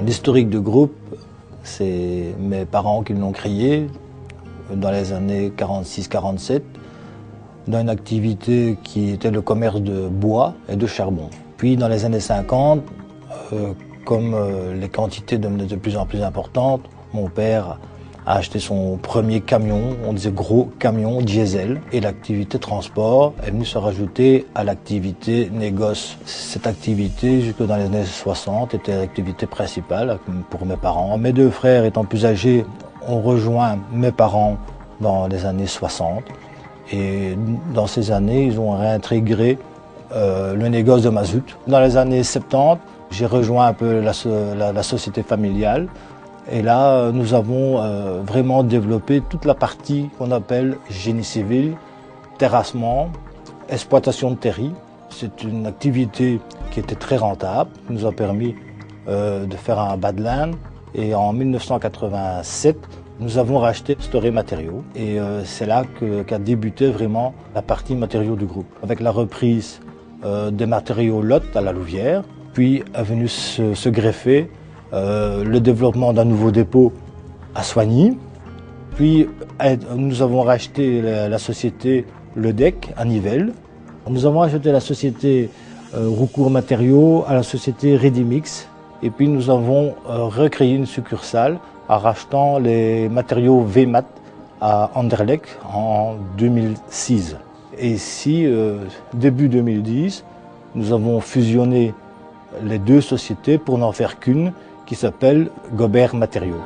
L'historique du groupe, c'est mes parents qui l'ont créé dans les années 46-47, dans une activité qui était le commerce de bois et de charbon. Puis dans les années 50, comme les quantités devenaient de plus en plus importantes, mon père a acheté son premier camion, on disait gros camion diesel, et l'activité transport est venue se rajouter à l'activité négoce. Cette activité, jusque dans les années 60, était l'activité principale pour mes parents. Mes deux frères étant plus âgés, ont rejoint mes parents dans les années 60, et dans ces années, ils ont réintégré le négoce de mazout. Dans les années 70, j'ai rejoint un peu la société familiale. Et là, nous avons vraiment développé toute la partie qu'on appelle génie civil, terrassement, exploitation de terri. C'est une activité qui était très rentable, qui nous a permis de faire un bas de laine. Et en 1987, nous avons racheté Storé Matériaux. Et c'est là qu'a débuté vraiment la partie matériaux du groupe. Avec la reprise des matériaux Lot à la Louvière, puis est venu se greffer le développement d'un nouveau dépôt à Soigny. Puis nous avons racheté la société Ledec à Nivelles. Nous avons acheté la société Roucourt Matériaux à la société Redimix. Et puis nous avons recréé une succursale en rachetant les matériaux VMAT à Anderlecht en 2006. Et ici, début 2010, nous avons fusionné les deux sociétés pour n'en faire qu'une, qui s'appelle Gobert Matériaux.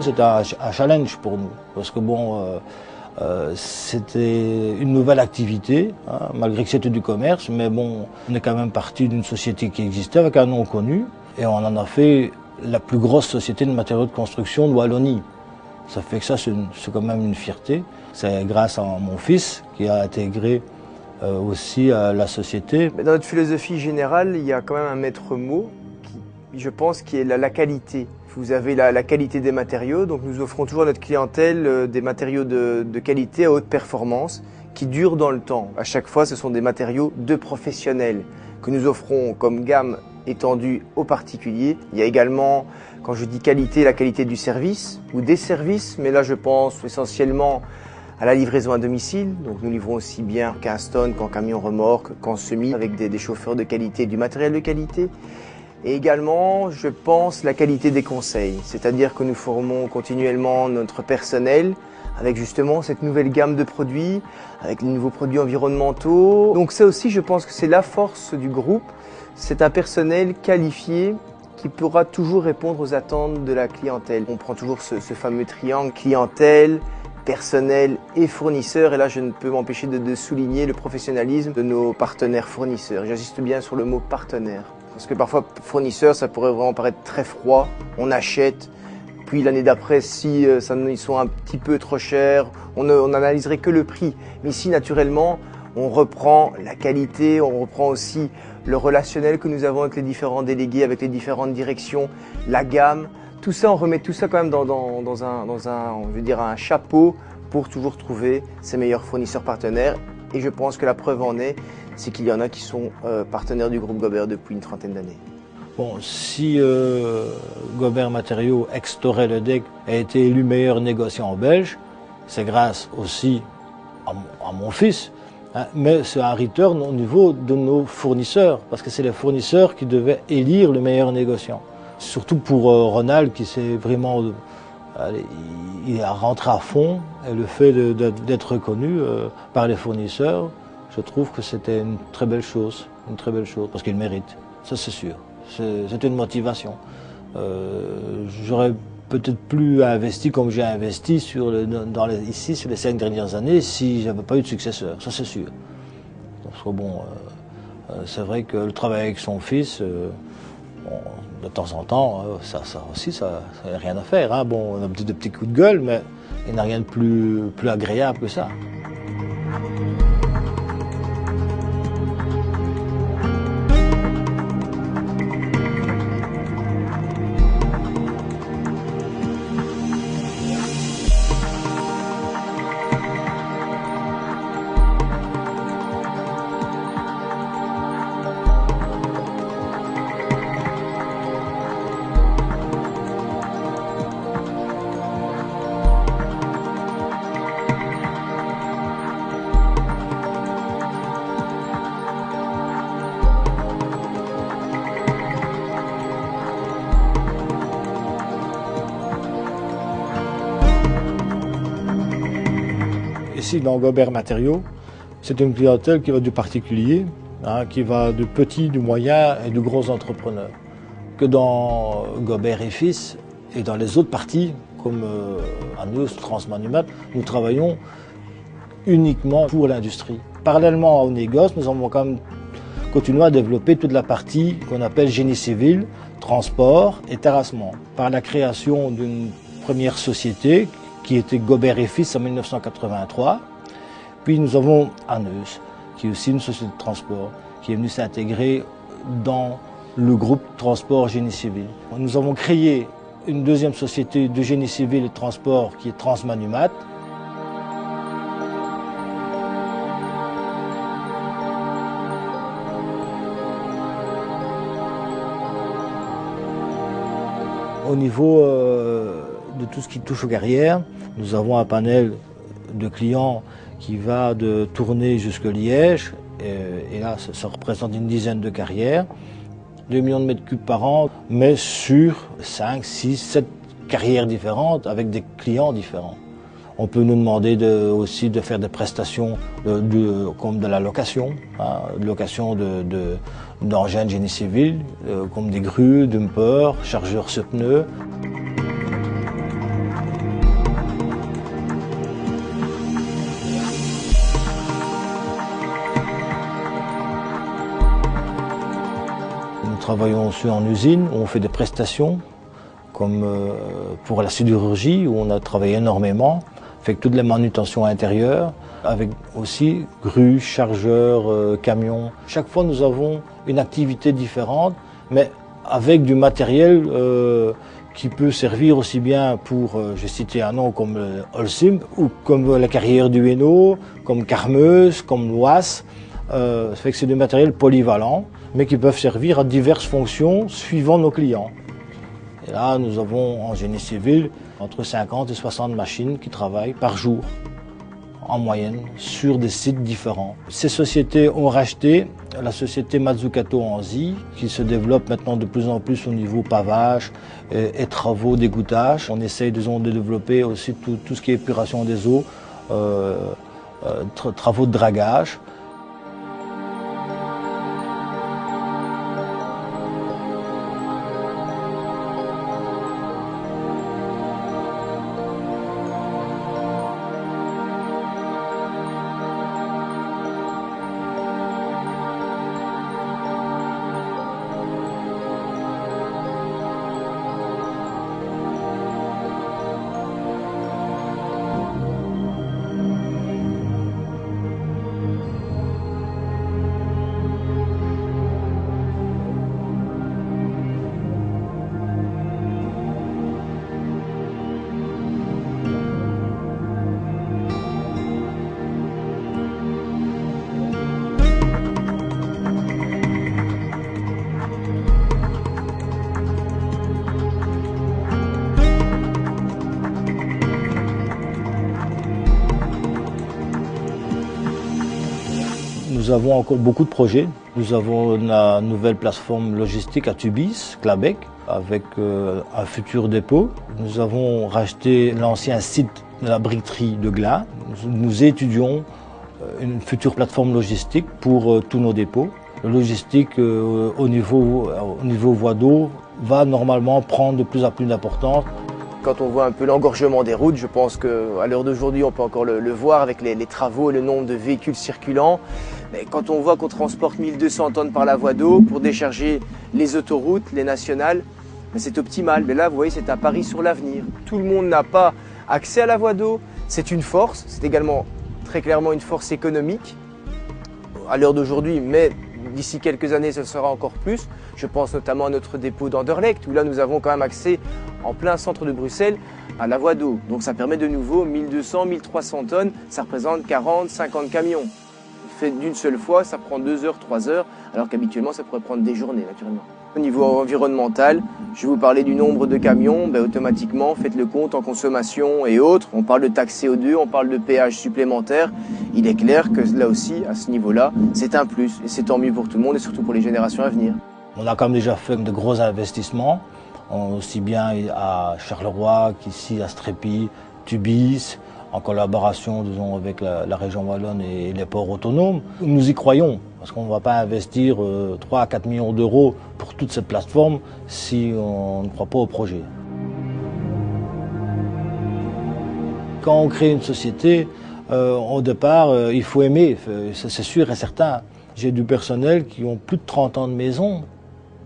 C'était un challenge pour nous, parce que bon, c'était une nouvelle activité, hein, malgré que c'était du commerce, mais bon, on est quand même parti d'une société qui existait avec un nom connu, et on en a fait la plus grosse société de matériaux de construction de Wallonie. Ça fait que ça, c'est quand même une fierté. C'est grâce à mon fils qui a intégré aussi la société. Dans notre philosophie générale, il y a quand même un maître mot, je pense, qui est la qualité. Vous avez la qualité des matériaux, donc nous offrons toujours à notre clientèle des matériaux de qualité à haute performance qui durent dans le temps. À chaque fois, ce sont des matériaux de professionnels que nous offrons comme gamme étendue aux particuliers. Il y a également, quand je dis qualité, la qualité du service ou des services, mais là je pense essentiellement à la livraison à domicile. Donc nous livrons aussi bien qu'en tonnes, qu'en camion remorque, qu'en semi, avec des chauffeurs de qualité, du matériel de qualité. Et également, je pense, la qualité des conseils, c'est-à-dire que nous formons continuellement notre personnel avec justement cette nouvelle gamme de produits, avec les nouveaux produits environnementaux. Donc ça aussi, je pense que c'est la force du groupe, c'est un personnel qualifié qui pourra toujours répondre aux attentes de la clientèle. On prend toujours ce fameux triangle clientèle, personnel et fournisseurs. Et là, je ne peux m'empêcher de souligner le professionnalisme de nos partenaires fournisseurs. J'insiste bien sur le mot partenaire. Parce que parfois, fournisseur, ça pourrait vraiment paraître très froid. On achète, puis l'année d'après, si ils sont un petit peu trop chers, on n'analyserait que le prix. Mais ici, naturellement, on reprend la qualité, on reprend aussi le relationnel que nous avons avec les différents délégués, avec les différentes directions, la gamme. Tout ça, on remet tout ça quand même dans un chapeau pour toujours trouver ses meilleurs fournisseurs partenaires. Et je pense que la preuve en est, c'est qu'il y en a qui sont partenaires du groupe Gobert depuis une trentaine d'années. Bon, si Gobert Matériaux, ex-Torel-Edec, a été élu meilleur négociant belge, c'est grâce aussi à mon fils, hein, mais c'est un return au niveau de nos fournisseurs, parce que c'est les fournisseurs qui devaient élire le meilleur négociant. Surtout pour Ronald, qui s'est vraiment... il a rentré à fond, et le fait d'être reconnu par les fournisseurs, je trouve que c'était une très belle chose, parce qu'il mérite, ça c'est sûr. C'est une motivation. J'aurais peut-être plus investi comme j'ai investi ici sur les 5 dernières années si j'avais pas eu de successeur, ça c'est sûr. Parce que bon, c'est vrai que le travail avec son fils, de temps en temps, ça aussi, ça n'y a rien à faire. Hein. Bon, on a des petits coups de gueule, mais il n'y a rien de plus agréable que ça. Ici, dans Gobert Matériaux, c'est une clientèle qui va du particulier, hein, qui va du petit, du moyen et du gros entrepreneur. Que dans Gobert et Fils et dans les autres parties, comme à nous, Transmanumat, nous travaillons uniquement pour l'industrie. Parallèlement au négoce, nous avons quand même continué à développer toute la partie qu'on appelle génie civil, transport et terrassement. Par la création d'une première société qui était Gobert et Fils en 1983. Puis nous avons Aneus, qui est aussi une société de transport, qui est venue s'intégrer dans le groupe Transport Génie Civil. Nous avons créé une deuxième société de génie civil et de transport qui est Transmanumat. Au niveau de tout ce qui touche aux carrières, nous avons un panel de clients qui va de Tournai jusqu'à Liège, et là ça représente une dizaine de carrières, 2 millions de mètres cubes par an, mais sur 5, 6, 7 carrières différentes avec des clients différents. On peut nous demander aussi de faire des prestations comme de la location, hein, location d'engins de génie civil, comme des grues, dumpers, chargeurs sur pneus. Nous travaillons aussi en usine, où on fait des prestations, comme pour la sidérurgie, où on a travaillé énormément, fait toutes les manutentions intérieures, avec aussi grues, chargeurs, camions. Chaque fois, nous avons une activité différente, mais avec du matériel qui peut servir aussi bien pour, je vais citer un nom comme Holcim, ou comme la carrière du Hainaut, comme Carmeuse, comme l'Oise. Ça fait que c'est des matériels polyvalents, mais qui peuvent servir à diverses fonctions suivant nos clients. Et là, nous avons en génie civil entre 50 et 60 machines qui travaillent par jour, en moyenne, sur des sites différents. Ces sociétés ont racheté la société Mazzucato Anzy, qui se développe maintenant de plus en plus au niveau pavage et travaux d'égouttage. On essaye, disons, de développer aussi tout ce qui est épuration des eaux, travaux de dragage. Nous avons encore beaucoup de projets. Nous avons la nouvelle plateforme logistique à Tubize, Clabec, avec un futur dépôt. Nous avons racheté l'ancien site de la briqueterie de Glun. Nous étudions une future plateforme logistique pour tous nos dépôts. Le logistique au niveau voie d'eau va normalement prendre de plus en plus d'importance. Quand on voit un peu l'engorgement des routes, je pense qu'à l'heure d'aujourd'hui, on peut encore le voir avec les travaux et le nombre de véhicules circulants. Mais quand on voit qu'on transporte 1200 tonnes par la voie d'eau pour décharger les autoroutes, les nationales, c'est optimal. Mais là, vous voyez, c'est un pari sur l'avenir. Tout le monde n'a pas accès à la voie d'eau. C'est une force, c'est également très clairement une force économique à l'heure d'aujourd'hui, mais d'ici quelques années, ce sera encore plus. Je pense notamment à notre dépôt d'Anderlecht, où là, nous avons quand même accès en plein centre de Bruxelles à la voie d'eau. Donc ça permet de nouveau 1200, 1300 tonnes, ça représente 40, 50 camions. Fait d'une seule fois, ça prend 2 heures, 3 heures, alors qu'habituellement, ça pourrait prendre des journées, naturellement. Au niveau environnemental, je vais vous parler du nombre de camions. Automatiquement, faites le compte en consommation et autres. On parle de taxe CO2, on parle de péage supplémentaire. Il est clair que là aussi, à ce niveau-là, c'est un plus. Et c'est tant mieux pour tout le monde et surtout pour les générations à venir. On a quand même déjà fait de gros investissements, aussi bien à Charleroi qu'ici à Strépy, Tubize, en collaboration disons, avec la région wallonne et les ports autonomes. Nous y croyons, parce qu'on ne va pas investir 3 à 4 millions d'euros pour toute cette plateforme si on ne croit pas au projet. Quand on crée une société, au départ, il faut aimer, c'est sûr et certain. J'ai du personnel qui ont plus de 30 ans de maison.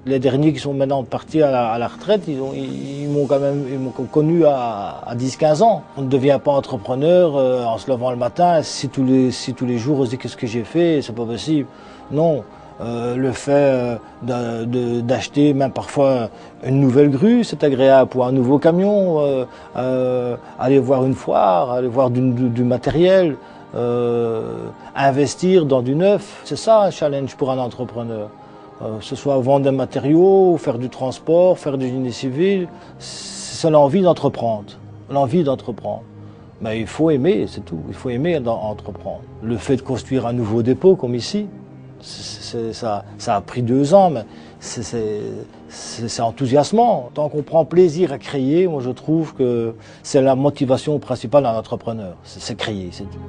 Les derniers qui sont maintenant partis à la retraite, ils m'ont connu à 10-15 ans. On ne devient pas entrepreneur en se levant le matin, si tous les jours on se dit qu'est-ce que j'ai fait, c'est pas possible. Non, le fait d'acheter même parfois une nouvelle grue, c'est agréable pour un nouveau camion, aller voir une foire, aller voir du matériel, investir dans du neuf, c'est ça un challenge pour un entrepreneur. Que ce soit vendre des matériaux, faire du transport, faire du génie civil, c'est l'envie d'entreprendre. L'envie d'entreprendre. Mais il faut aimer, c'est tout. Il faut aimer entreprendre. Le fait de construire un nouveau dépôt comme ici, ça a pris 2 ans, mais c'est enthousiasmant. Tant qu'on prend plaisir à créer, moi je trouve que c'est la motivation principale d'un entrepreneur. C'est créer, c'est tout.